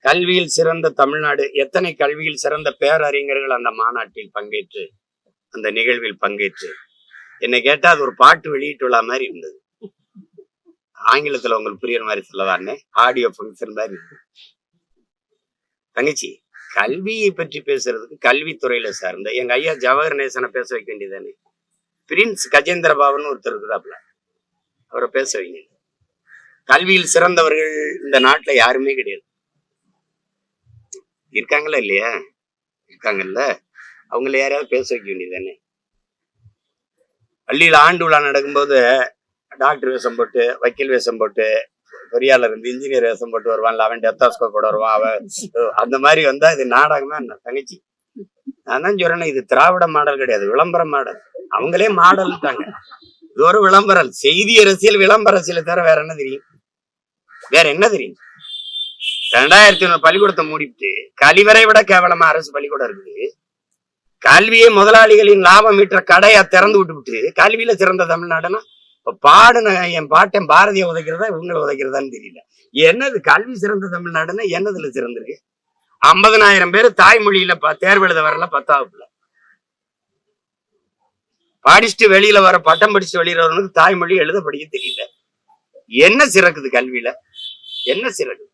கல்வியில் சிறந்த தமிழ்நாடு, எத்தனை கல்வியில் சிறந்த பேரறிஞர்கள் அந்த மாநாட்டில் பங்கேற்று, அந்த நிகழ்வில் பங்கேற்று, என்னை கேட்டா அது ஒரு பாட்டு வெளியிட்டு விழா மாதிரி இருந்தது. ஆங்கிலத்துல உங்களுக்கு புரியுற மாதிரி சொல்லவாருன்னு ஆடியோ ஃபங்க்ஷன் மாதிரி இருந்தது. தங்கச்சி, கல்வியை பற்றி பேசுறதுக்கு கல்வித்துறையில சார்ந்த எங்க ஐயா ஜவஹர் நேசனை பேச வைக்க வேண்டியதானே. பிரின்ஸ் கஜேந்திர பாபுன்னு ஒருத்தர் இருக்கிறாப்ல, அவரை பேச வைங்க. கல்வியில் சிறந்தவர்கள் இந்த நாட்டுல யாருமே கிடையாது. இருக்காங்களா இல்லையா? இருக்காங்கல்ல, அவங்கள யாரையாவது பேச வைக்க வேண்டியதானே. பள்ளியில ஆண்டு விழா நடக்கும்போது டாக்டர் வேஷம் போட்டு, வக்கீல் வேஷம் போட்டு, பொறியாளர் இருந்து இன்ஜினியர் வேஷம் போட்டு வருவான்ல, அவன் டெத்தாஸ்கோப் போட வருவான். அவன் அந்த மாதிரி வந்தா இது நாடகமா என்ன தங்கச்சி? நான் தான் சொல்றேன், இது திராவிட மாடல் கிடையாது, விளம்பர மாடல். அவங்களே மாடல்ட்டாங்க. இது ஒரு விளம்பரம், செய்தி அரசியல், விளம்பர அரசியலை தவிர வேற என்ன தெரியும்? வேற என்ன தெரியும்? 2500 பள்ளிக்கூடத்தை மூடிட்டு கழிவறை விட கேவலமா அரசு பள்ளிக்கூடம் இருக்குது. கல்வியை முதலாளிகளின் லாபம் ஈட்டுற கடையா திறந்து விட்டு கல்வியில சிறந்த தமிழ்நாடுன்னா இப்ப பாடுன என் பாட்டன் பாரதியை உதைக்கிறதா இவங்களை உதைக்கிறதான்னு தெரியல. என்னது கல்வி சிறந்த தமிழ்நாடுன்னா என்னதுல சிறந்திருக்கு? 50,000 பேர் தாய்மொழியில தேர்வு எழுத வரல 10ஆவதுல. படிச்சுட்டு வெளியில வர, பட்டம் படிச்சுட்டு வெளியில வரவனுக்கு தாய்மொழி எழுத படிக்க தெரியல. என்ன சிறக்குது கல்வியில? என்ன சிறக்குது?